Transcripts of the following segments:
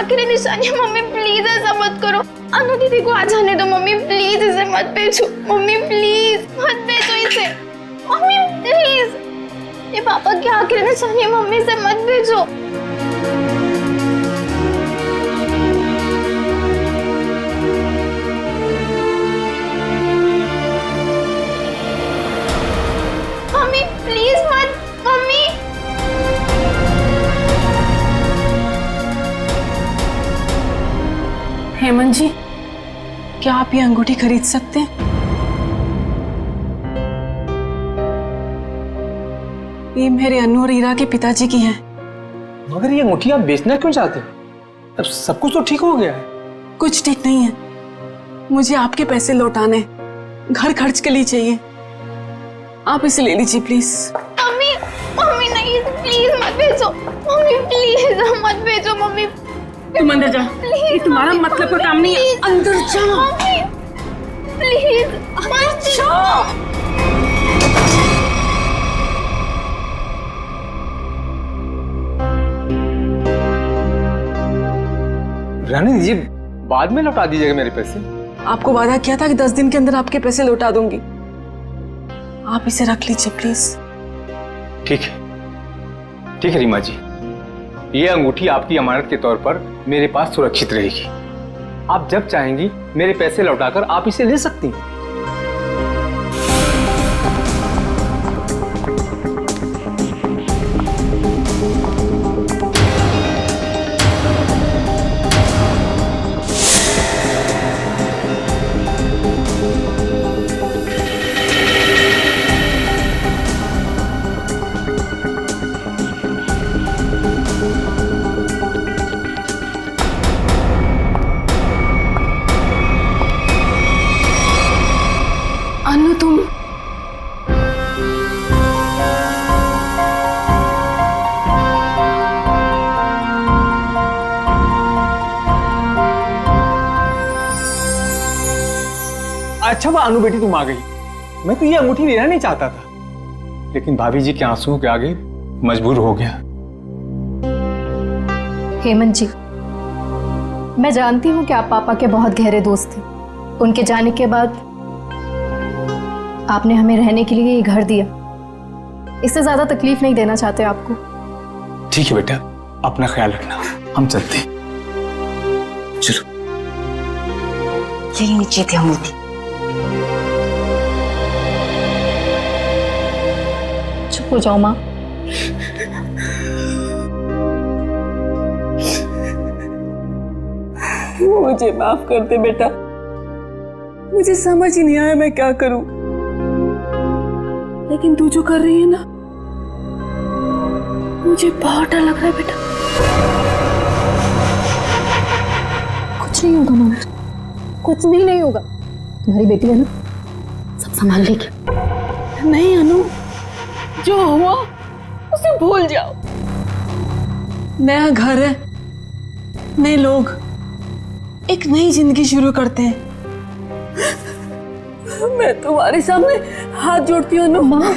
आखिरी निशानी है मम्मी, प्लीज ऐसा मत करो। अनु दीदी को आ जाने दो मम्मी, प्लीज इसे मत भेजो मम्मी, प्लीज मत भेजो इसे मम्मी, प्लीज। ये पापा की आखिरी निशानी है मम्मी, इसे मत भेजो। मम्मी प्लीज मत, मम्मी। हेमंत जी, क्या आप ये अंगूठी खरीद सकते हैं? ये मेरे अनु और ईरा के पिताजी की है। मगर ये अंगूठी आप बेचना क्यों चाहते हो? अब सब कुछ तो ठीक हो गया है। कुछ ठीक नहीं है, मुझे आपके पैसे लौटाने, घर खर्च के लिए चाहिए। आप इसे ले लीजिए प्लीज। मम्मी मम्मी नहीं, प्लीज मत भेजो मम्मी, प्लीज मत भेजो मम्मी। तुम अंदर जा, ये तुम्हारा मतलब का काम नहीं है। अंदर जा मम्मी, प्लीज मत जाओ। रहने दीजिए, बाद में लौटा दीजिएगा मेरे पैसे। आपको वादा किया था कि 10 दिन के अंदर आपके पैसे लौटा दूंगी। आप इसे रख लीजिए प्लीज। ठीक है रीमा जी, ये अंगूठी आपकी अमानत के तौर पर मेरे पास सुरक्षित रहेगी। आप जब चाहेंगी मेरे पैसे लौटाकर आप इसे ले सकती हैं। अनु तुम अच्छा वो अनु बेटी तुम आ गई। मैं तो ये अंगूठी लेना नहीं चाहता था, लेकिन भाभी जी के आंसुओं के आगे मजबूर हो गया। हेमंत जी, मैं जानती हूँ कि आप पापा के बहुत गहरे दोस्त थे। उनके जाने के बाद आपने हमें रहने के लिए ये घर दिया। इससे ज्यादा तकलीफ नहीं देना चाहते आपको। ठीक है बेटा, अपना ख्याल रखना, हम चलते हैं। चलो। यही नीचे थे अंगूठी। चुप हो जाओ माँ। मुझे माफ कर दे बेटा, मुझे समझ ही नहीं आया मैं क्या करूं। लेकिन तू जो कर रही है ना, मुझे बहुत डर लग रहा है बेटा। कुछ नहीं होगा मामा, कुछ भी नहीं होगा। तुम्हारी बेटी है ना, सब संभाल लेगी। नहीं अनु, जो हुआ उसे भूल जाओ। नया घर है, नए लोग, एक नई जिंदगी शुरू करते हैं। मैं तुम्हारे सामने हाथ जोड़ती हूँ माँ,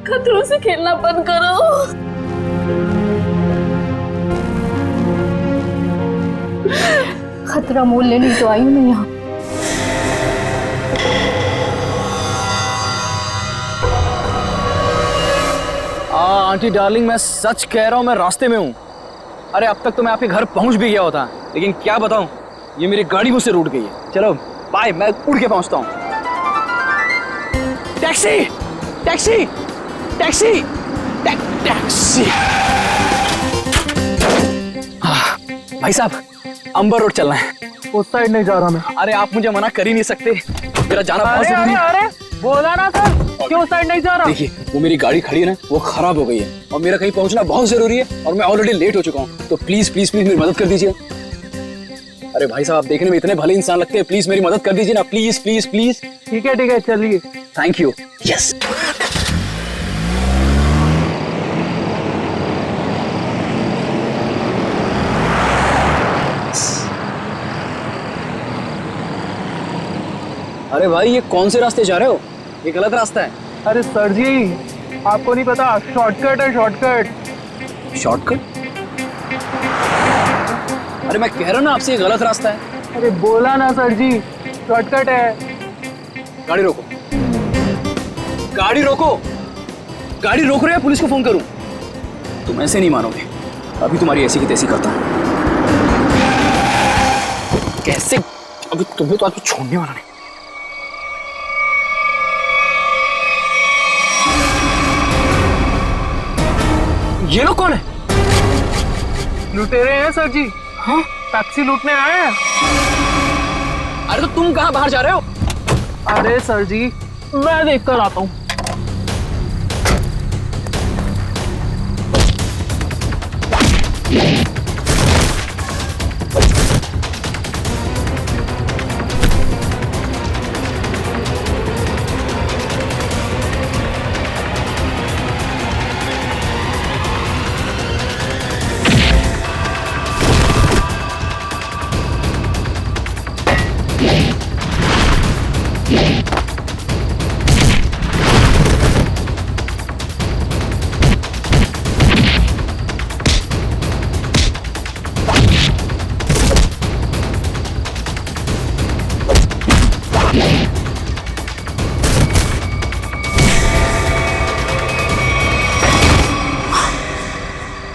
खतरों से खेलना बंद करो। खतरा मोल लेने तो आई हूँ मैं यहाँ। आंटी डार्लिंग, मैं सच कह रहा हूँ, मैं रास्ते में हूँ। अरे अब तक तो मैं आपके घर पहुँच भी गया होता, लेकिन क्या बताऊँ, ये मेरी गाड़ी मुझसे रूठ गई है। चलो बाय, मैं उड़ के पहुँचता हूँ। Taxi taxi taxi taxi. भाई साहब, अंबर रोड चलना है। उस साइड नहीं जा रहा मैं। अरे आप मुझे मना कर ही नहीं सकते, मेरा जाना बहुत जरूरी है। अरे बोला ना सर, क्यों साइड नहीं जा रहा? देखिए, वो मेरी गाड़ी खड़ी है ना, वो खराब हो गई है और मेरा कहीं पहुंचना बहुत जरूरी है और मैं ऑलरेडी लेट हो चुका हूँ। तो प्लीज प्लीज प्लीज मेरी मदद कर दीजिए। अरे भाई साहब, आप देखने में इतने भले इंसान लगते हैं, प्लीज मेरी मदद कर दीजिए ना, प्लीज प्लीज प्लीज। ठीक है चलिए। Thank you. यस। अरे भाई, ये कौन से रास्ते जा रहे हो? ये गलत रास्ता है। अरे सर जी, आपको नहीं पता, शॉर्टकट है, शॉर्टकट। शॉर्टकट? अरे मैं कह रहा हूँ ना आपसे, ये गलत रास्ता है। अरे बोला ना सर जी, शॉर्टकट है। गाड़ी रोको, गाड़ी रोको, गाड़ी रोक रहे हैं, पुलिस को फोन करूं? तुम ऐसे नहीं मानोगे, अभी तुम्हारी ऐसी की तैसी करता हूं। कैसे? अभी तुम्हें तो आज छोड़ने वाला नहीं। ये लोग कौन है? लुटेरे हैं सर जी। हाँ? टैक्सी लूटने आए हैं। अरे तो तुम कहाँ बाहर जा रहे हो? अरे सर जी, मैं देख कर आता हूँ।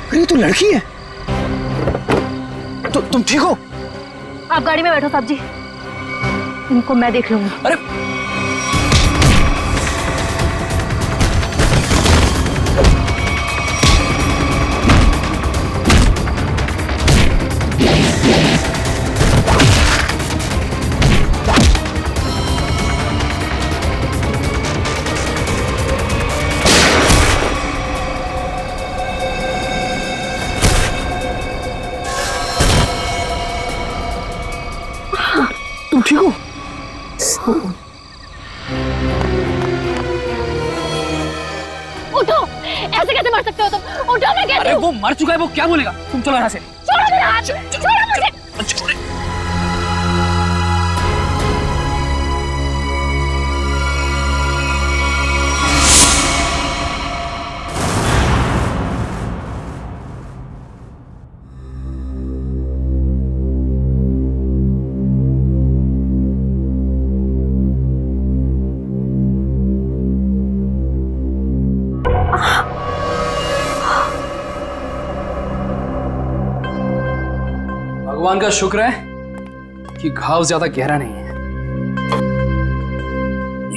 अरे तू लड़की है? तो तुम ठीक हो? आप गाड़ी में बैठो साहब जी, इनको मैं देख लूंगी। अरे तुम ठीक हो? उठो, ऐसे कैसे मर सकते हो तुम? उठो, मैं कहती अरे हूँ। वो मर चुका है, वो क्या बोलेगा? तुम चलो यहाँ से। छोड़ो मेरा हाथ, छोड़ो मुझे। छोड़े। भगवान का शुक्र है कि घाव ज्यादा गहरा नहीं है।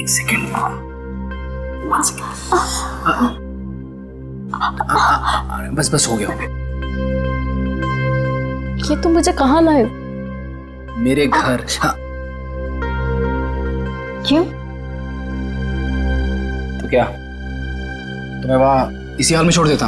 एक सेकेंड। बस बस हो गया, हो गया। ये तुम मुझे कहाँ लाए? मेरे घर। हाँ। क्यों? तो क्या तुम्हें वहां इसी हाल में छोड़ देता?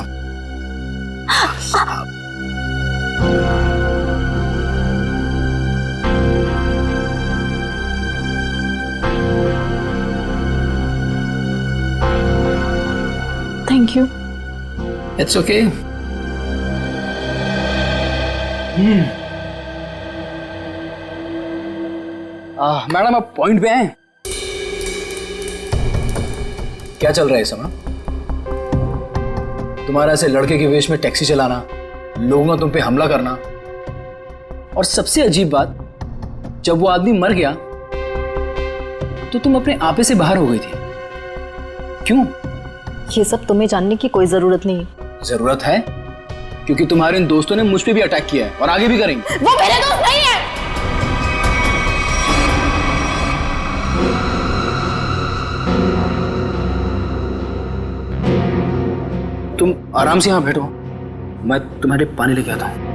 Thank you. It's okay. Madam आप पॉइंट पे हैं? क्या चल रहा है इस समय? तुम्हारा ऐसे लड़के के वेश में टैक्सी चलाना, लोगों का तुम पे हमला करना, और सबसे अजीब बात, जब वो आदमी मर गया तो तुम अपने आपे से बाहर हो गई थी। क्यों? ये सब तुम्हें जानने की कोई जरूरत नहीं है। जरूरत है, क्योंकि तुम्हारे इन दोस्तों ने मुझ पे भी अटैक किया है और आगे भी करेंगे। वो मेरे दोस्त नहीं है। तुम आराम से यहां बैठो, मैं तुम्हारे पानी लेके आता हूं।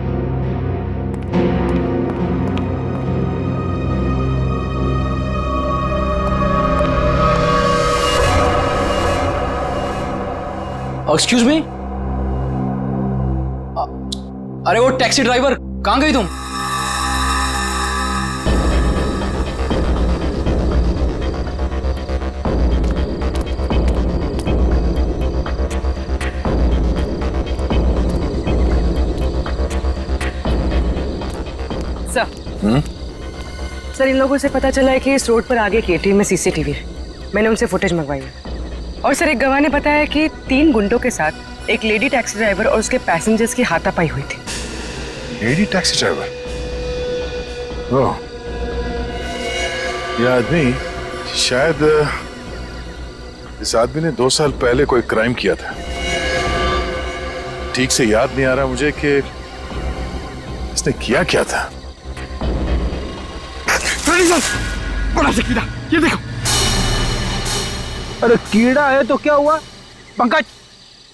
Excuse me. अरे वो टैक्सी ड्राइवर, कहां गई तुम? सर, इन लोगों से पता चला है कि इस रोड पर आगे केटीएम में सीसीटीवी है। मैंने उनसे फुटेज मंगवाई है। और सर, एक गवाह ने बताया कि 3 गुंडों के साथ एक लेडी टैक्सी ड्राइवर और उसके पैसेंजर्स की हाथापाई हुई थी। Lady taxi driver? ओह, ये आदमी शायद इस आदमी ने 2 साल पहले कोई क्राइम किया था। ठीक से याद नहीं आ रहा मुझे कि इसने किया क्या था। बड़ा सा कीड़ा, ये देखो। अरे कीड़ा है तो क्या हुआ? पंकज,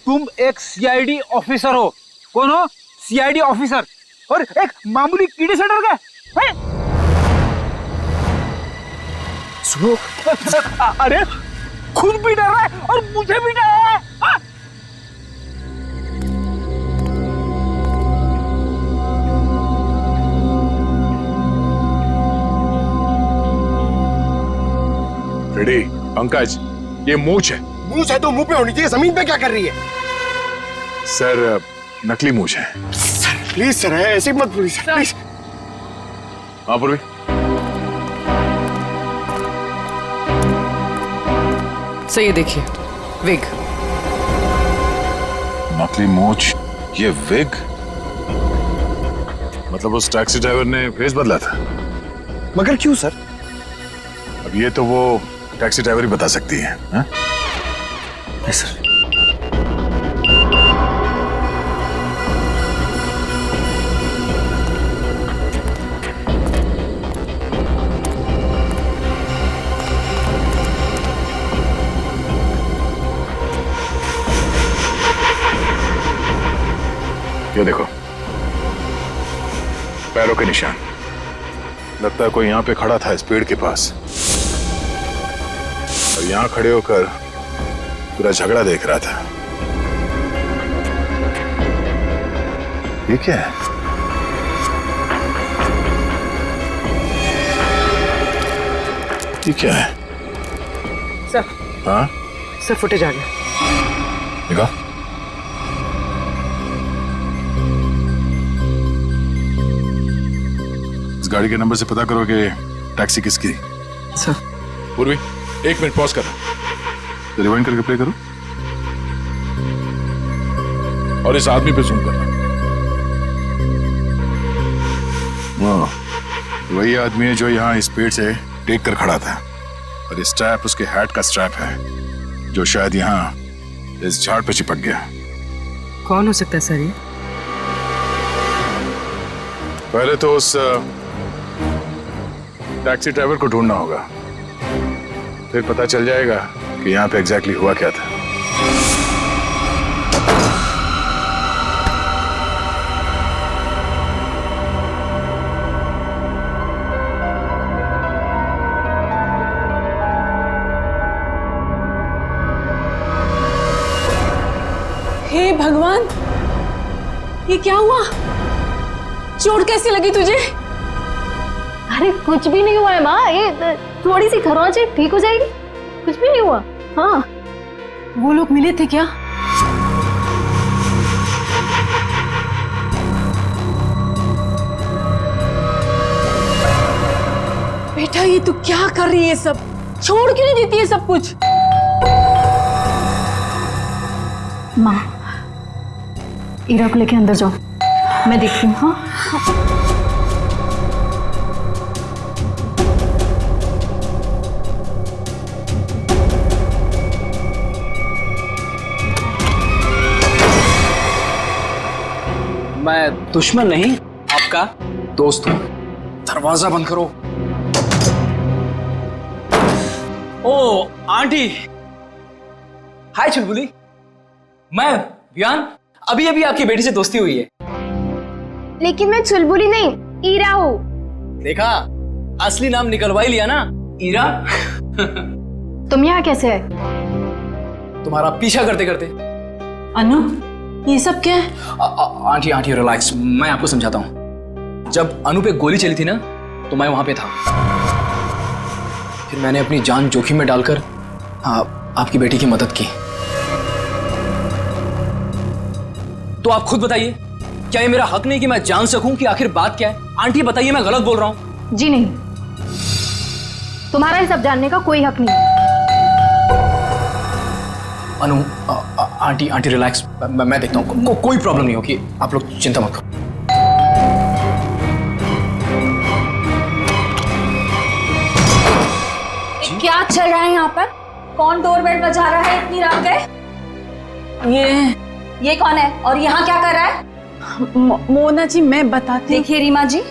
तुम एक सीआईडी ऑफिसर हो। कौन हो? सीआईडी ऑफिसर, और एक मामूली कीड़े से डर गए हैं? सुनो, अरे खुद भी डर रहा है और मुझे भी डर रहा है। हाँ? रेडी पंकज, ये मूंछ है। मूंछ है तो मुंह पे होनी चाहिए, जमीन पे क्या कर रही है? सर नकली मूंछ है। प्लीज सर, ऐसे मत बोलिए सर, प्लीज। हाँ पूर्वी, सर ये देखिए, विग। नकली मूंछ, ये विग। मतलब उस टैक्सी ड्राइवर ने फेस बदला था। मगर क्यों सर? अब ये तो वो टैक्सी ड्राइवर ही बता सकती है। हाँ? सर ये देखो, पैरों के निशान। लगता है कोई यहाँ पे खड़ा था इस पेड़ के पास, और यहाँ खड़े होकर पूरा झगड़ा देख रहा था। ये क्या है? ये क्या है? सर, हाँ सर फुटेज आ गया। देखा? इस गाड़ी के नंबर से पता करो कि टैक्सी किसकी। सर पूर्वी, 1 मिनट पॉज करो, रिवाइंड करके प्ले करो, और इस आदमी पे जूम करना। वही आदमी है जो यहाँ इस पेड़ से टेक कर खड़ा था, और इस स्ट्रैप उसके हैट का स्ट्रैप है जो शायद यहाँ इस झाड़ पे चिपक गया। कौन हो सकता है सर ये? पहले तो उस टैक्सी ड्राइवर को ढूंढना होगा, फिर पता चल जाएगा कि यहाँ पे एग्जैक्टली हुआ क्या था। हे भगवान, ये क्या हुआ? चोट कैसी लगी तुझे? अरे कुछ भी नहीं हुआ है माँ, ये थोड़ी सी खरोंच है, ठीक हो जाएगी, कुछ भी नहीं हुआ। हाँ, वो लोग मिले थे क्या? बेटा ये तू क्या कर रही है? सब छोड़ क्यों नहीं देती है सब कुछ? माँ, ईरा को लेके अंदर जाओ, मैं देखती हूँ। हाँ मैं दुश्मन नहीं, आपका दोस्त हूं। दरवाजा बंद करो। ओ आंटी, हाय चुलबुली। मैं वियान, अभी अभी आपकी बेटी से दोस्ती हुई है। लेकिन मैं चुलबुली नहीं, ईरा हूँ। देखा, असली नाम निकलवा ही लिया ना, ईरा। तुम यहाँ कैसे आए? तुम्हारा पीछा करते करते। अनु, ये सब क्या है? आंटी आंटी रिलैक्स, मैं आपको समझाता हूँ। जब अनु पे गोली चली थी ना, तो मैं वहां पे था। फिर मैंने अपनी जान जोखिम में डालकर आपकी बेटी की मदद की। तो आप खुद बताइए, क्या ये मेरा हक नहीं कि मैं जान सकूं कि आखिर बात क्या है? आंटी बताइए, मैं गलत बोल रहा हूं? जी नहीं, तुम्हारा ये सब जानने का कोई हक नहीं। अनु, आंटी आंटी रिलैक्स, मैं देखता हूँ। कोई प्रॉब्लम नहीं होगी, आप लोग चिंता मत करो। चल रहा है यहाँ पर? कौन डोरबेल बजा रहा है इतनी रात गए? ये कौन है और यहाँ क्या कर रहा है? मोना जी मैं बताती हूँ। देखिए रीमा जी,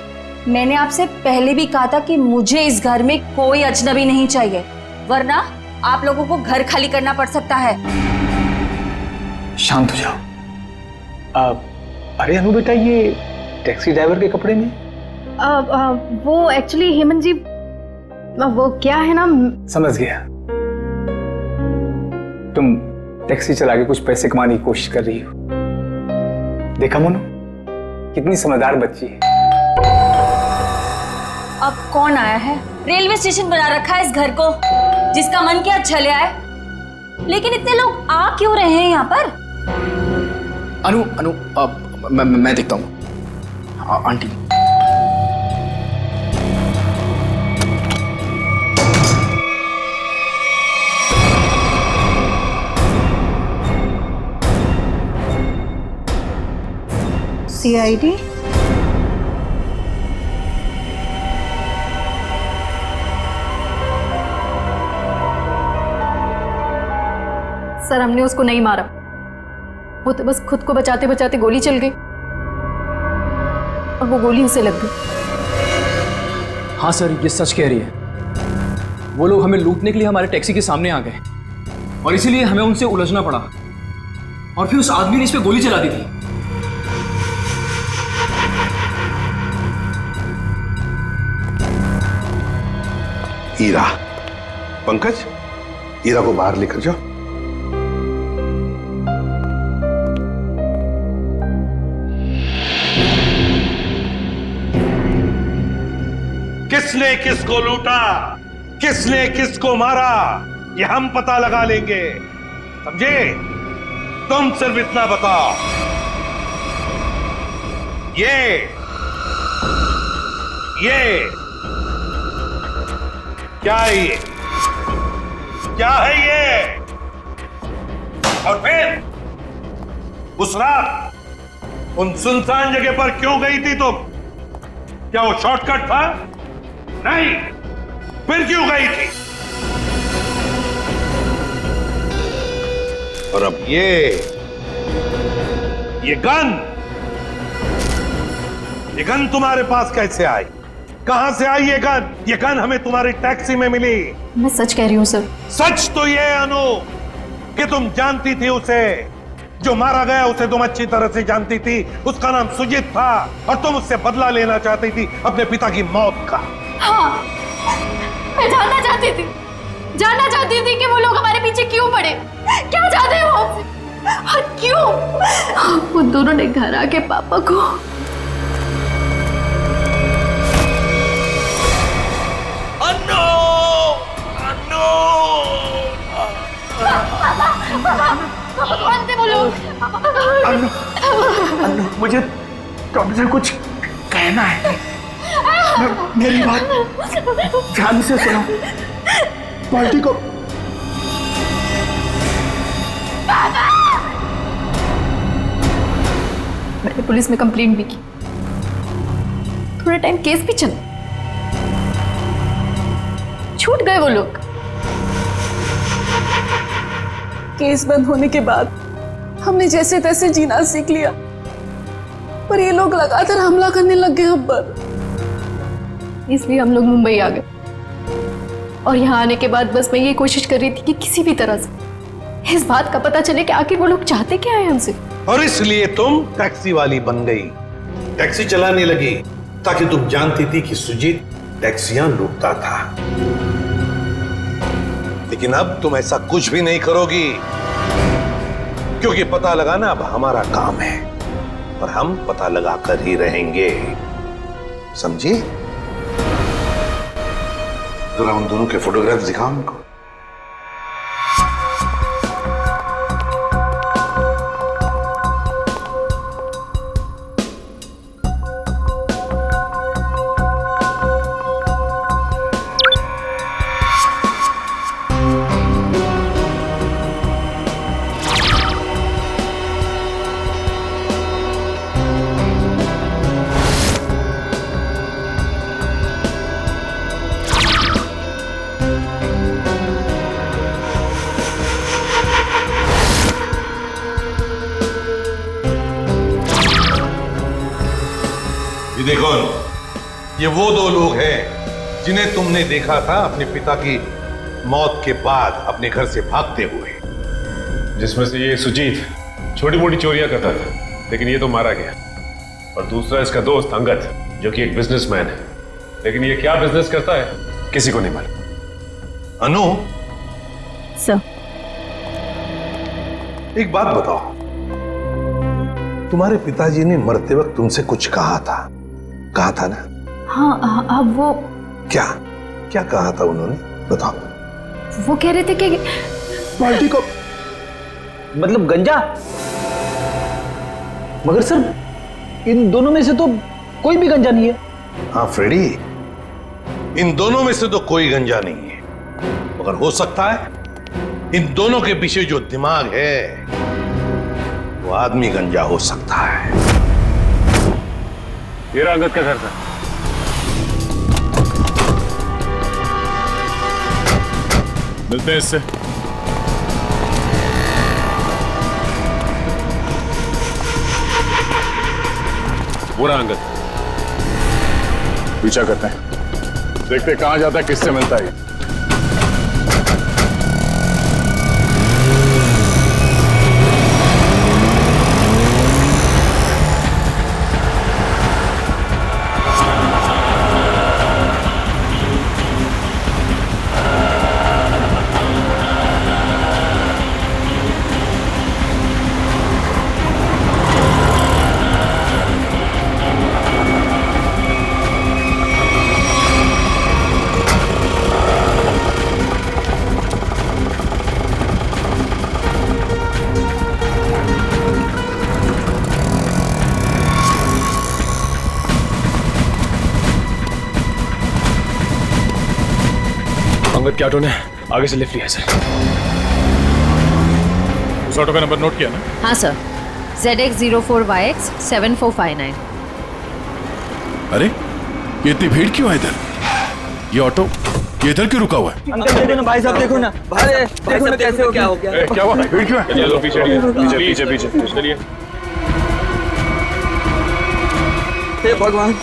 मैंने आपसे पहले भी कहा था कि मुझे इस घर में कोई अजनबी नहीं चाहिए, वरना आप लोगों को घर खाली करना पड़ सकता है। शांत हो जाओ। अरे अनु बेटा, ये टैक्सी ड्राइवर के कपड़े में? वो एक्चुअली हेमंत जी, वो क्या है ना। समझ गया, तुम टैक्सी चला के कुछ पैसे कमाने की कोशिश कर रही हो। देखा मोनू, कितनी समझदार बच्ची है। अब कौन आया है? रेलवे स्टेशन बना रखा है इस घर को, जिसका मन किया चले आए। लेकिन इतने लोग आ क्यों रहे हैं यहाँ पर? अनु अनु मैं देखता हूँ। Aunty, CID? सर, हमने उसको नहीं मारा, वो तो बस खुद को बचाते बचाते गोली चल गई और वो गोली उसे लग गई। हाँ सर, ये सच कह रही है। वो लोग हमें लूटने के लिए हमारे टैक्सी के सामने आ गए और इसीलिए हमें उनसे उलझना पड़ा, और फिर उस आदमी ने इस पे गोली चला दी थी। ईरा, पंकज, ईरा को बाहर लेकर जाओ। किसने किसको लूटा, किसने किसको मारा, ये हम पता लगा लेंगे, समझे? तुम सिर्फ इतना बताओ, ये क्या है? ये क्या है ये? और फिर उस रात उन सुनसान जगह पर क्यों गई थी तुम? क्या वो शॉर्टकट था? नहीं, फिर क्यों गई थी? और अब ये गन तुम्हारे पास कैसे आई? कहां से आई ये गन? ये गन हमें तुम्हारी टैक्सी में मिली। मैं सच कह रही हूँ सर। सच तो ये अनु कि तुम जानती थी उसे, जो मारा गया उसे तुम अच्छी तरह से जानती थी। उसका नाम सुजीत था और तुम उससे बदला लेना चाहती थी अपने पिता की मौत का। हाँ, मैं जानना चाहती थी कि वो लोग हमारे पीछे क्यों पड़े, क्या चाहते हैं वो हमसे, और क्यों वो दोनों ने घर आके पापा को। कौन थे वो लोग? अन्नू, मुझे तुमसे कुछ कहना है। मेरी बात ध्यान से सुनो। पार्टी को मैंने पुलिस में कंप्लेंट भी की, थोड़ा टाइम केस भी चला, छूट गए वो लोग। केस बंद होने के बाद हमने जैसे तैसे जीना सीख लिया, पर ये लोग लगातार हमला करने लग गए हम पर। इसलिए हम लोग मुंबई आ गए, और यहाँ आने के बाद बस मैं ये कोशिश कर रही थी कि किसी भी तरह से इस बात का पता चले कि आखिर वो लोग चाहते क्या है हमसे। और इसलिए तुम टैक्सी वाली बन गई, टैक्सी चलाने लगी, ताकि तुम जानती थी कि सुजीत टैक्सियां लूटता था। लेकिन अब तुम ऐसा कुछ भी नहीं करोगी, क्योंकि पता लगाना अब हमारा काम है और हम पता लगा कर ही रहेंगे, समझी? जरा उन दोनों के फोटोग्राफ दिखाओ हमको। देखो ये वो दो लोग हैं जिन्हें तुमने देखा था अपने पिता की मौत के बाद अपने घर से भागते हुए। जिसमें से ये सुजीत छोटी मोटी चोरियां करता था, लेकिन ये तो मारा गया। और दूसरा इसका दोस्त अंगद, जो कि एक बिजनेसमैन है, लेकिन ये क्या बिजनेस करता है किसी को नहीं मालूम। अनु, सर, एक बात बताओ, तुम्हारे पिताजी ने मरते वक्त तुमसे कुछ कहा था ना? हाँ, अब वो क्या क्या कहा था उन्होंने, बताओ। वो कह रहे थे कि बाल्टी को मतलब गंजा। मगर सर इन दोनों में से तो कोई भी गंजा नहीं है। हाँ फ्रेडी, इन दोनों में से तो कोई गंजा नहीं है, मगर हो सकता है इन दोनों के पीछे जो दिमाग है वो आदमी गंजा हो सकता है। ये रहा अंगद का घर था। मिलते हैं इससे। वो रहा अंगद। पीछा करते हैं, देखते कहां जाता है, किससे मिलता है। अंगद के ऑटो ने आगे से लिफ्ट लिया है सर। उस ऑटो का नंबर नोट किया ना? हाँ सर, ZX04YX 7459। अरे ये इतनी भीड़ क्यों है इधर? ये ऑटो ये इधर क्यों रुका हुआ है? अंकल देखो ना, भाई साहब देखो ना, देखो ना कैसे हो, क्या हो गया? क्या हुआ? भीड़ क्यों है? चलो पीछे पीछे पीछे पीछे चलिए। हे भगवान,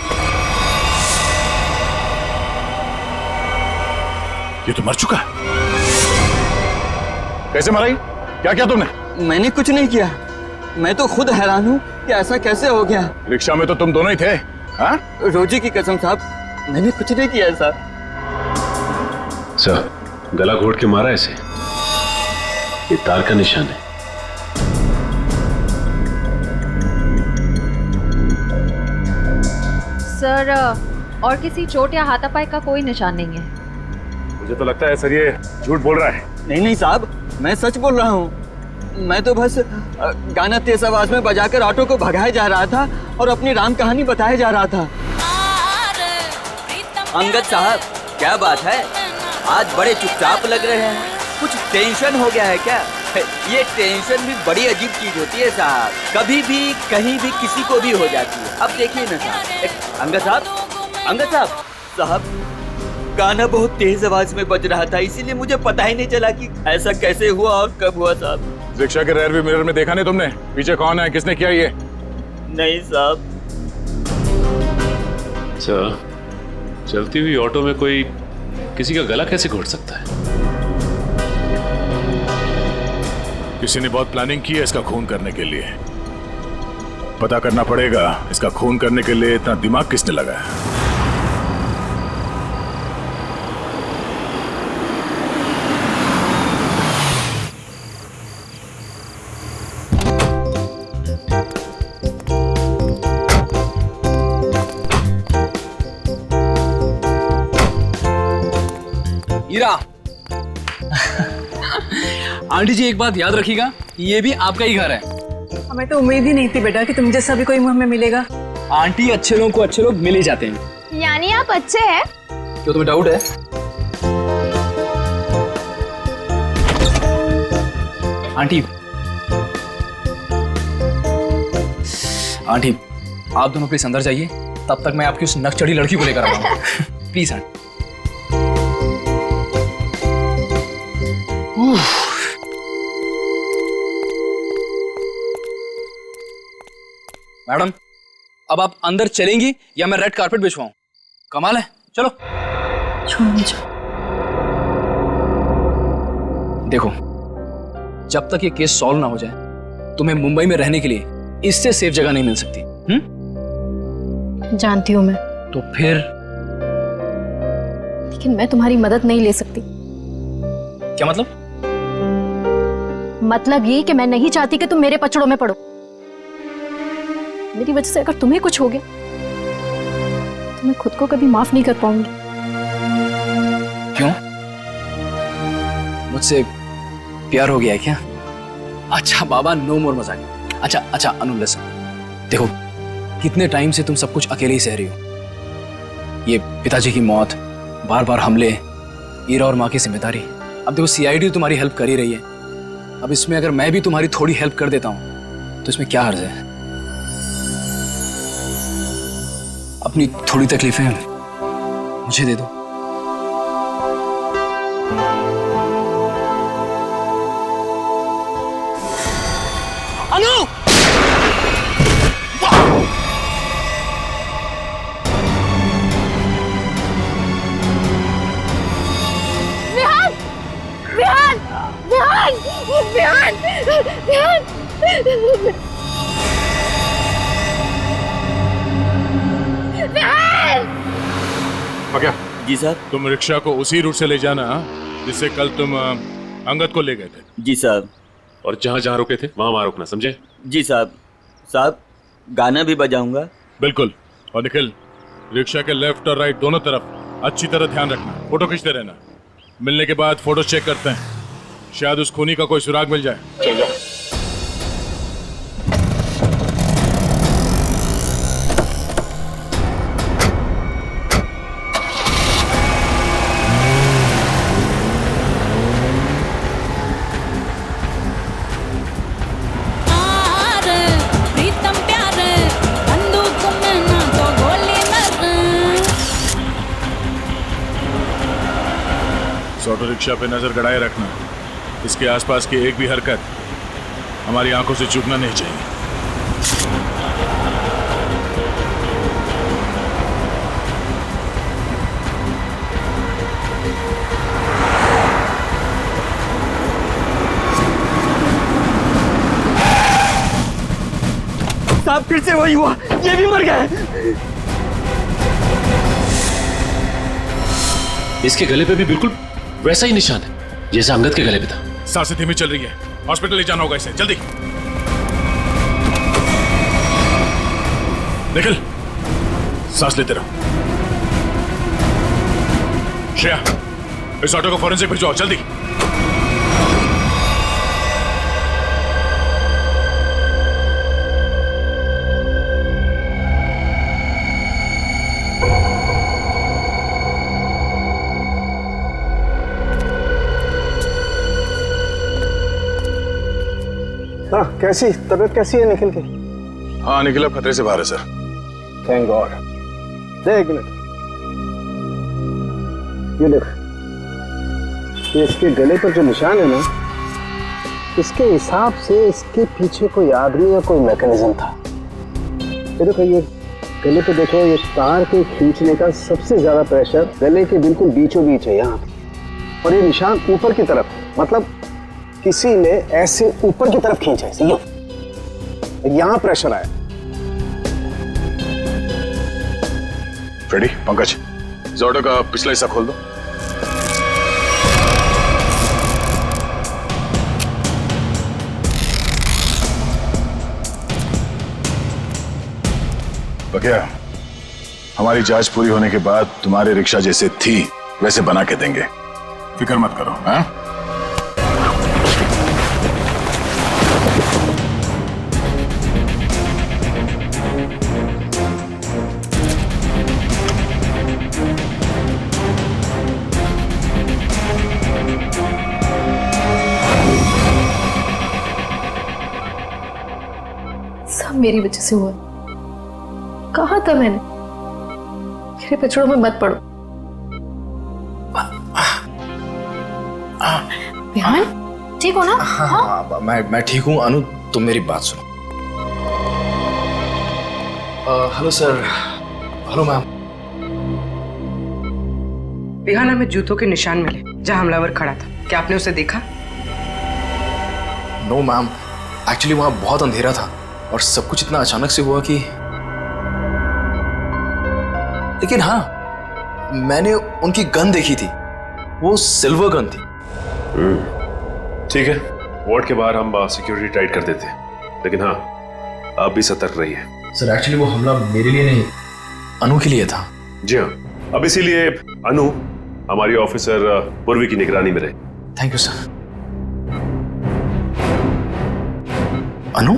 ये तो मर चुका है। कैसे मरा? क्या किया तुमने? मैंने कुछ नहीं किया। मैं तो खुद हैरान हूँ कि ऐसा कैसे हो गया। रिक्शा में तो तुम दोनों ही थे। हाँ? रोजी की कसम साहब, मैंने कुछ नहीं किया साहब। सर, गला घोट के मारा इसे। ये तार का निशान है। सर, और किसी चोट या हाथापाई का कोई निशान नहीं है। मुझे तो लगता है सर ये झूठ बोल रहा है। नहीं साहब, मैं सच बोल रहा हूँ। मैं तो बस गाना तेज आवाज में बजाकर ऑटो को भगाया जा रहा था और अपनी राम कहानी बताया जा रहा था। अंगद साहब, क्या बात है, आज बड़े चुपचाप लग रहे हैं। कुछ टेंशन हो गया है क्या? ये टेंशन भी बड़ी अजीब चीज होती है साहब, कभी भी कहीं भी किसी को भी हो जाती है। अब देखिए ना साहब, अंगद साहब, गाना बहुत तेज आवाज में बज रहा था, इसीलिए मुझे पता ही नहीं चला कि ऐसा कैसे हुआ और कब हुआ साहब। रिक्शा के रेयर व्यू मिरर में देखा नहीं तुमने? पीछे कौन है, किसने किया ये? नहीं साहब। सर, चलती हुई ऑटो में कोई किसी का गला कैसे घोट सकता है? किसी ने बहुत प्लानिंग की है इसका खून करने के लिए। पता करना पड़ेगा इसका खून करने के लिए इतना दिमाग किसने लगाया। हीरा, आंटी जी एक बात याद रखिएगा, ये भी आपका ही घर है। हमें तो उम्मीद ही नहीं थी बेटा कि तुम जैसा भी कोई हमें मिलेगा। आंटी, अच्छे लोगों को अच्छे लोग मिल ही जाते हैं। यानी आप अच्छे हैं? क्यों, तुम्हें डाउट है? आंटी आप दोनों प्लीज अंदर जाइए, तब तक मैं आपकी उस नकचढ़ी लड़की को लेकर आऊंगा। Please aunty. मैडम, अब आप अंदर चलेंगी या मैं रेड कारपेट बिछवाऊं? कमाल है, चलो। छोड़ मुझे। देखो, जब तक ये केस सॉल्व ना हो जाए तुम्हें मुंबई में रहने के लिए इससे सेफ जगह नहीं मिल सकती। जानती हूं मैं, तो फिर? लेकिन मैं तुम्हारी मदद नहीं ले सकती। क्या मतलब? मतलब ये कि मैं नहीं चाहती कि तुम मेरे पचड़ों में पड़ो। मेरी वजह से अगर तुम्हें कुछ हो गया तो मैं खुद को कभी माफ नहीं कर पाऊंगी। क्यों? मुझसे प्यार हो गया है क्या? अच्छा बाबा, नो मोर मजाक। अच्छा अनु लिसन, देखो कितने टाइम से तुम सब कुछ अकेले ही सह रही हो। ये पिताजी की मौत, बार बार हमले, ईरा और माँ की जिम्मेदारी। अब देखो सीआईडी तुम्हारी हेल्प कर ही रही है, अब इसमें अगर मैं भी तुम्हारी थोड़ी हेल्प कर देता हूं तो इसमें क्या हर्ज है? अपनी थोड़ी तकलीफें मुझे दे दो। अनु! विहान! विहान! विहान! विहान! विहान! विहान! क्या? जी सर। तुम रिक्शा को उसी रूट से ले जाना जिससे कल तुम अंगद को ले गए थे। जी साहब। और जहाँ जहाँ रुके थे वहाँ रुकना, समझे? जी साहब। साहब, गाना भी बजाऊंगा। बिल्कुल। और निखिल, रिक्शा के लेफ्ट और राइट दोनों तरफ अच्छी तरह ध्यान रखना, फोटो खींचते रहना। मिलने के बाद फोटो चेक करते हैं, शायद उस खूनी का कोई सुराग मिल जाए। चल जाओ। ऑटो रिक्शा पे नजर गड़ाए रखना, इसके आसपास की एक भी हरकत हमारी आंखों से चूकना नहीं चाहिए। साहब फिर से वही हुआ, ये भी मर गए। इसके गले पे भी बिल्कुल वैसा ही निशान है जैसा अंगद के गले पे था। सांसें धीमी चल रही है, हॉस्पिटल ले जाना होगा इसे, जल्दी। निखिल, सांस लेते रहो। श्रेया, इस ऑटो को फॉरेंसिक भिजवाओ, जल्दी। हाँ, कैसी तबीयत कैसी है निखिल की? हाँ, निखिल अब खतरे से बाहर है सर। Thank God. देख मिनट, ये देख, ये इसके गले पर जो निशान है ना, इसके हिसाब से इसके पीछे कोई आदमी या कोई मैकेनिज्म था। ये देखो, ये गले पे देखो, ये तार के खींचने का सबसे ज्यादा प्रेशर गले के बिल्कुल बीचों बीच है यहाँ, और ये निशान ऊपर की तरफ, मतलब किसी ने ऐसे ऊपर की तरफ खींचा है, यहां प्रेशर आया। फ्रेडी, पंकज, इस ऑटो का पिछला हिस्सा खोल दो। बकिया, हमारी जांच पूरी होने के बाद तुम्हारे रिक्शा जैसे थी वैसे बना के देंगे, फिक्र मत करो। हाँ? सब मेरी वजह से हुआ। कहा था मैंने, मेरे पचड़ों में मत पड़ो। विहान, ठीक हो ना? हाँ, मैं ठीक हूँ। अनु, तुम मेरी बात सुनो। Hello sir. Hello ma'am. बिहाना में जूतों के निशान मिले जहां हमलावर खड़ा था। क्या आपने उसे देखा? नो मैम, एक्चुअली वहां बहुत अंधेरा था और सब कुछ इतना अचानक से हुआ कि, लेकिन हाँ, मैंने उनकी गन देखी थी। वो सिल्वर गन थी। ठीक है, वार्ड के बाहर हम सिक्योरिटी टाइट कर देते हैं, लेकिन हाँ, आप भी सतर्क रहिए। सर एक्चुअली वो हमला मेरे लिए नहीं, अनु के लिए था। जी हाँ, अब इसीलिए अनु हमारी ऑफिसर पूर्वी की निगरानी में रहे। Thank you sir. अनु?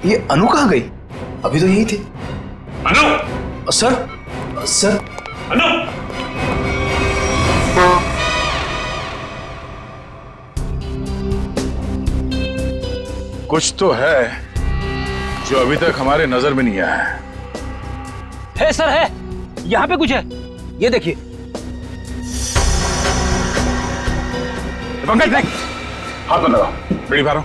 ये अनु कहाँ गई? अभी तो यही थी। अनु! सर अनु! कुछ तो है जो अभी तक हमारे नजर में नहीं आया है। सर है, यहाँ पे कुछ है, ये देखिए। पंकज देख, हाथ में लगाओ, बीड़ी मारो।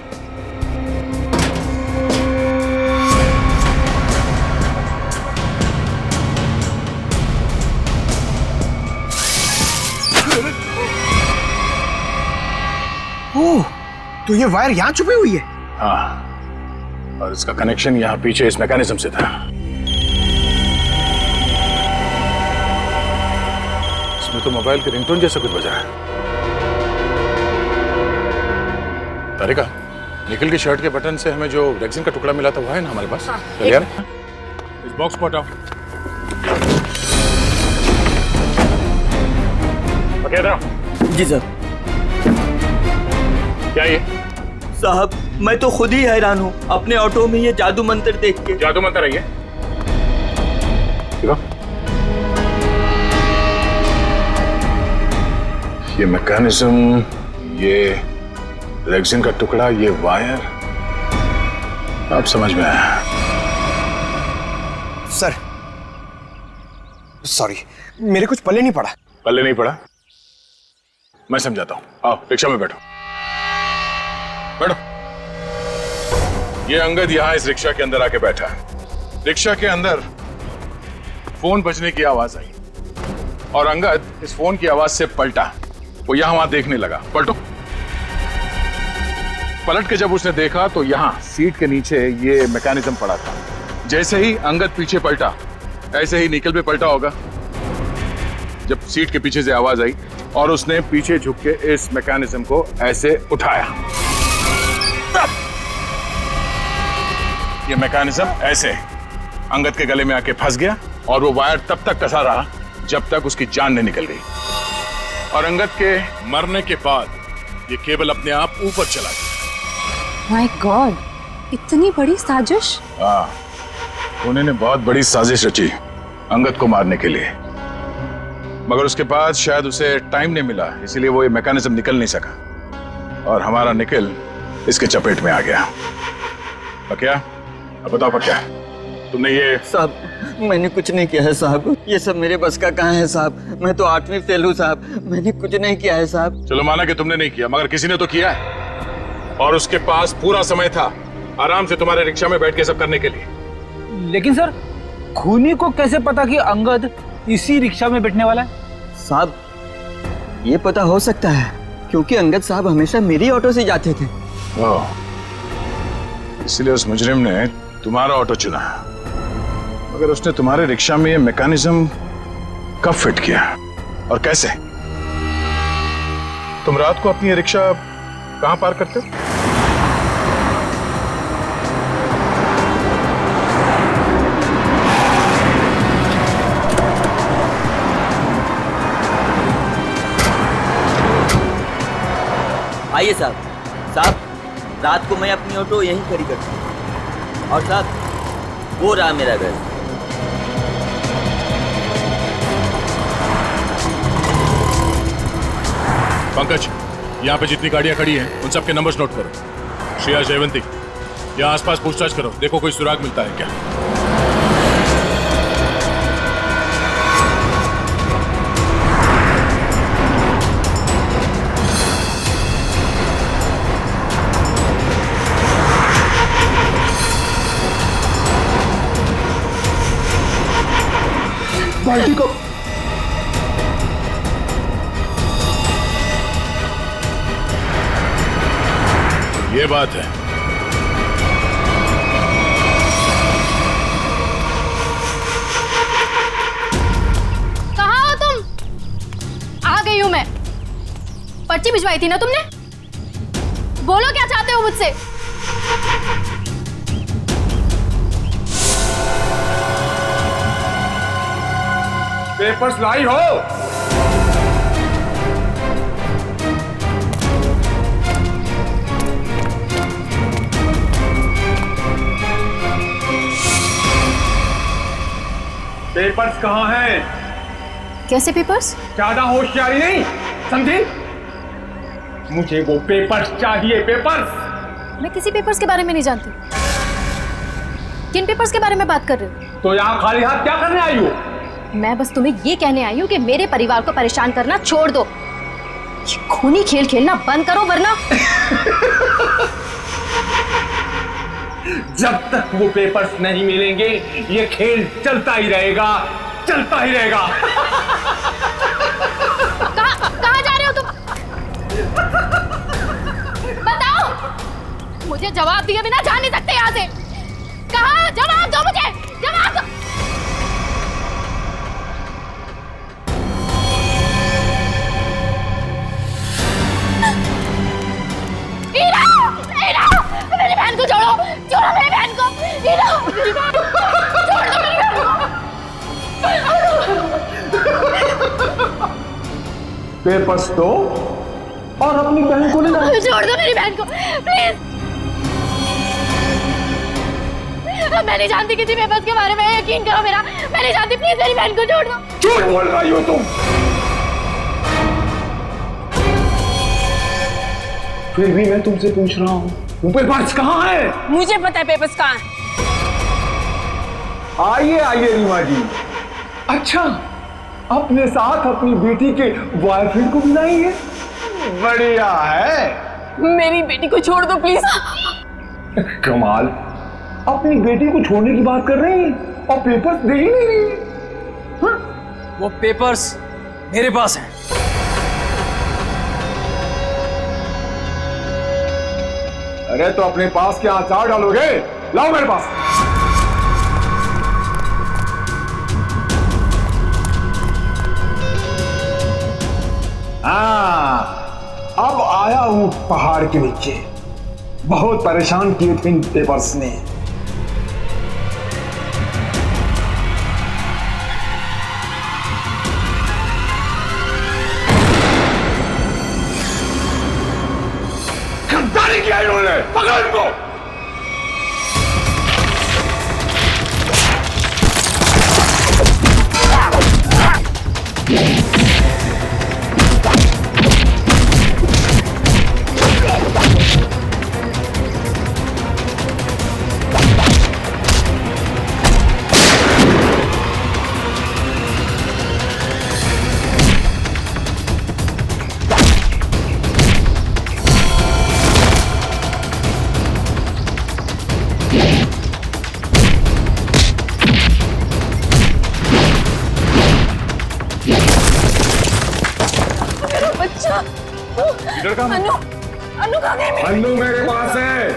ओह, तो ये वायर यहाँ छुपी हुई है? हाँ, और इसका कनेक्शन यहाँ पीछे इस मैकेनिज्म से था। इसमें तो मोबाइल के रिंगटोन जैसा कुछ बजा है। तारिका, निकल की शर्ट के बटन से हमें जो रेक्सिन का टुकड़ा मिला था वो है ना हमारे पास? चल यार, इस बॉक्स को हटाओ। जी सर। क्या ये? साहब, मैं तो खुद ही हैरान हूँ अपने ऑटो में ये जादू मंत्र देख के। जादू मंत्र है ये? ये मैकेनिज्म, ये रेक्सिन का टुकड़ा, ये वायर, अब समझ में आया। सर सॉरी, मेरे कुछ पल्ले नहीं पड़ा। पल्ले नहीं पड़ा? मैं समझाता हूँ, आओ रिक्शा में बैठो। बैठो। ये अंगद यहाँ इस रिक्शा के अंदर आके बैठा। रिक्शा के अंदर फोन बजने की आवाज आई और अंगद इस फोन की आवाज से पलटा। वो यहां वहां देखने लगा। पलटो। पलट के जब उसने देखा तो यहां सीट के नीचे ये मैकेनिज्म पड़ा था। जैसे ही अंगद पीछे पलटा, ऐसे ही निकल पे पलटा होगा जब सीट के पीछे से आवाज आई और उसने पीछे झुक के इस मैकेनिज्म को ऐसे उठाया। ये मैकेनिज्म ऐसे अंगद के गले में आके फंस गया और वो वायर तब तक कसा रहा जब तक उसकी जान नहीं निकल गई। और अंगद के मरने के बाद ये केबल अपने आप ऊपर चला गया। माय गॉड, इतनी बड़ी साजिश। हाँ, उन्होंने बहुत बड़ी साजिश रची अंगद को मारने के लिए, मगर उसके बाद शायद उसे टाइम नहीं मिला, इसीलिए वो ये मैकेनिज्म निकल नहीं सका और हमारा निकल इसके चपेट में आ गया। पक्या, अब बताओ पक्या, तुमने ये? साहब, मैंने कुछ नहीं किया है साहब, ये सब मेरे बस का कहाँ है साहब। मैं तो 8वीं फेल हूँ साहब, मैंने कुछ नहीं किया है साहब। चलो माना कि तुमने नहीं किया, मगर किसी ने तो किया है और उसके पास पूरा समय था आराम से तुम्हारे रिक्शा में बैठ के सब करने के लिए। लेकिन सर, खूनी को कैसे पता कि अंगद इसी रिक्शा में बैठने वाला है? साहब, ये पता हो सकता है क्योंकि अंगद साहब हमेशा मेरी ऑटो से जाते थे। इसलिए उस मुजरिम ने तुम्हारा ऑटो चुना, मगर उसने तुम्हारे रिक्शा में ये मैकेनिज्म कब फिट किया और कैसे? तुम रात को अपनी ये रिक्शा कहां पार्क करते हो? आइए साहब। साहब, रात को मैं अपनी ऑटो यहीं खड़ी करता हूँ और साहब, वो रहा मेरा घर। पंकज, यहाँ पे जितनी गाड़ियां खड़ी हैं उन सबके नंबर्स नोट करो। श्रेया, जयवंती, यहाँ आसपास पूछताछ करो, देखो कोई सुराग मिलता है क्या। पार्टी को। ये बात है। कहाँ हो तुम? आ गई हूं मैं। पर्ची भिजवाई थी ना तुमने? बोलो क्या चाहते हो मुझसे? पेपर्स लाई हो? पेपर्स कहाँ हैं? कैसे पेपर्स? ज्यादा होशियारी नहीं, समझी? मुझे वो पेपर्स चाहिए, पेपर्स। मैं किसी पेपर्स के बारे में नहीं जानती। किन पेपर्स के बारे में बात कर रहे हो? तो यहाँ खाली हाथ क्या करने आई हो? मैं बस तुम्हें ये कहने आई हूँ कि मेरे परिवार को परेशान करना छोड़ दो। ये खूनी खेल खेलना बंद करो वरना जब तक वो पेपर्स नहीं मिलेंगे ये खेल चलता ही रहेगा, चलता ही रहेगा। कहाँ जा रहे हो तुम? बताओ, मुझे जवाब दिए बिना जा नहीं सकते यहाँ से। कहाँ? जवाब दो मुझे, जवाब दो। हीरा, हीरा, मेरी बहन को छोड़ो, छोड़ो मेरी बहन को। हीरा, मेरी बहन, छोड़ दो मेरी बहन को। पेपर्स दो और अपनी बहन को ले जाओ। छोड़ दो मेरी बहन को, प्लीज। मैं नहीं जानती किसी पेपर्स के बारे में, यकीन करो मेरा। मैं नहीं जानती, प्लीज मेरी बहन को छोड़ दो। झूठ बोल रही हो तुम। फिर भी मैं तुमसे पूछ रहा हूँ, वो पेपर्स कहाँ है? मुझे पता है पेपर्स कहाँ है। आइए आइए रीमा जी। अच्छा, अपने साथ अपनी बेटी के बॉयफ्रेंड को बुलाएंगे? बढ़िया है। मेरी बेटी को छोड़ दो प्लीज। कमाल, अपनी बेटी को छोड़ने की बात कर रही हैं और पेपर्स दे ही नहीं रही। वो पेपर्स मेरे पास हैं। अरे तो अपने पास क्या अचार डालोगे? लाओ मेरे पास। हाँ, अब आया हूं पहाड़ के नीचे। बहुत परेशान किए थे इन पेपर्स ने। गद्दारी किया इन्होंने, पकड़ो इनको। अनु, अनु कहाँ गई? अन्नू मेरे पास है।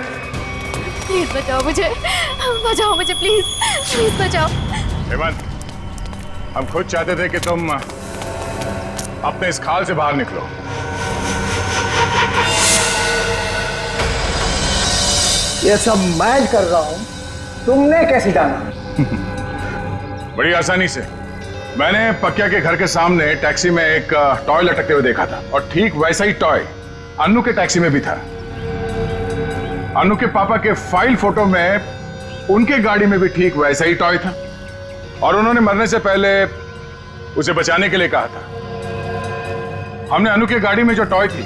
प्लीज बचाओ मुझे, बचाओ मुझे, प्लीज प्लीज बचाओ। हेमंत, हम खुद चाहते थे कि तुम अपने इस खाल से बाहर निकलो। ये सब मैं कर रहा हूं, तुमने कैसे जाना? बड़ी आसानी से। मैंने पक्या के घर के सामने टैक्सी में एक टॉय लटकते हुए देखा था और ठीक वैसा ही टॉय अन्नू के टैक्सी में भी था। अन्नू के पापा के फाइल फोटो में उनके गाड़ी में भी ठीक वैसा ही टॉय था और उन्होंने मरने से पहले उसे बचाने के लिए कहा था। हमने अन्नू के गाड़ी में जो टॉय थी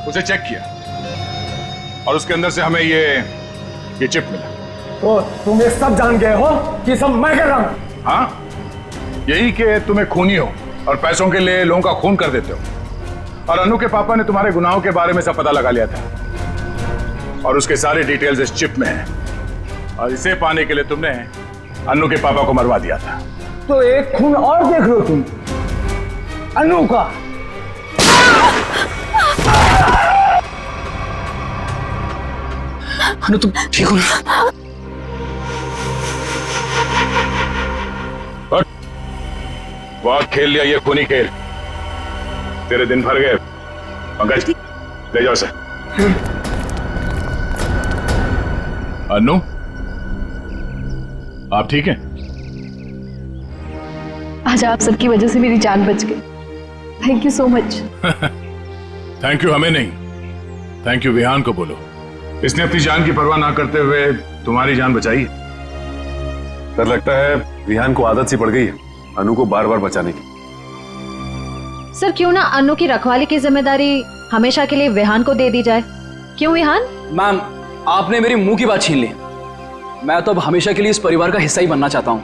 उसे चेक किया और उसके अंदर से हमें ये चिप मिला। तो तुम ये सब जान गए हो कि सब मैं कर रहा हूं? हाँ, यही कि तुम्हें खूनी हो और पैसों के लिए लोगों का खून कर देते हो। और अनु के पापा ने तुम्हारे गुनाहों के बारे में सब पता लगा लिया था और उसके सारे डिटेल्स इस चिप में हैं और इसे पाने के लिए तुमने अनु के पापा को मरवा दिया था। तो एक खून और देख लो तुम, अनु का। अनु तुम ठीक हो ना? बहुत खेल लिया ये खूनी खेल, तेरे दिन भर गए। पंकज ले जाओ सर। अनु आप ठीक हैं? आज आप सबकी वजह से मेरी जान बच गई। Thank you so much. Thank you हमें नहीं, थैंक यू विहान को बोलो। इसने अपनी जान की परवाह ना करते हुए तुम्हारी जान बचाई। डर लगता है विहान को आदत सी पड़ गई है अनु को बार बार बचाने की। सर क्यों ना अनु की रखवाली की जिम्मेदारी हमेशा के लिए विहान को दे दी जाए? क्यों विहान? मैम आपने मेरी मुंह की बात छीन ली। मैं तो अब हमेशा के लिए इस परिवार का हिस्सा ही बनना चाहता हूँ।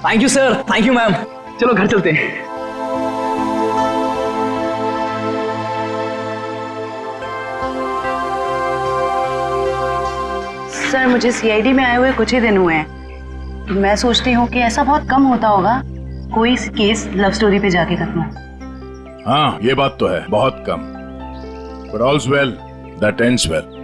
Thank you sir, thank you ma'am. चलो घर चलते हैं। सर मुझे सीआईडी में आए हुए कुछ ही दिन हुए हैं। मैं सोचती हूँ कि ऐसा बहुत कम होता होगा कोई केस लव स्टोरी पे जाके खत्म हो। हाँ ये बात तो है, बहुत कम। But all's well that ends well.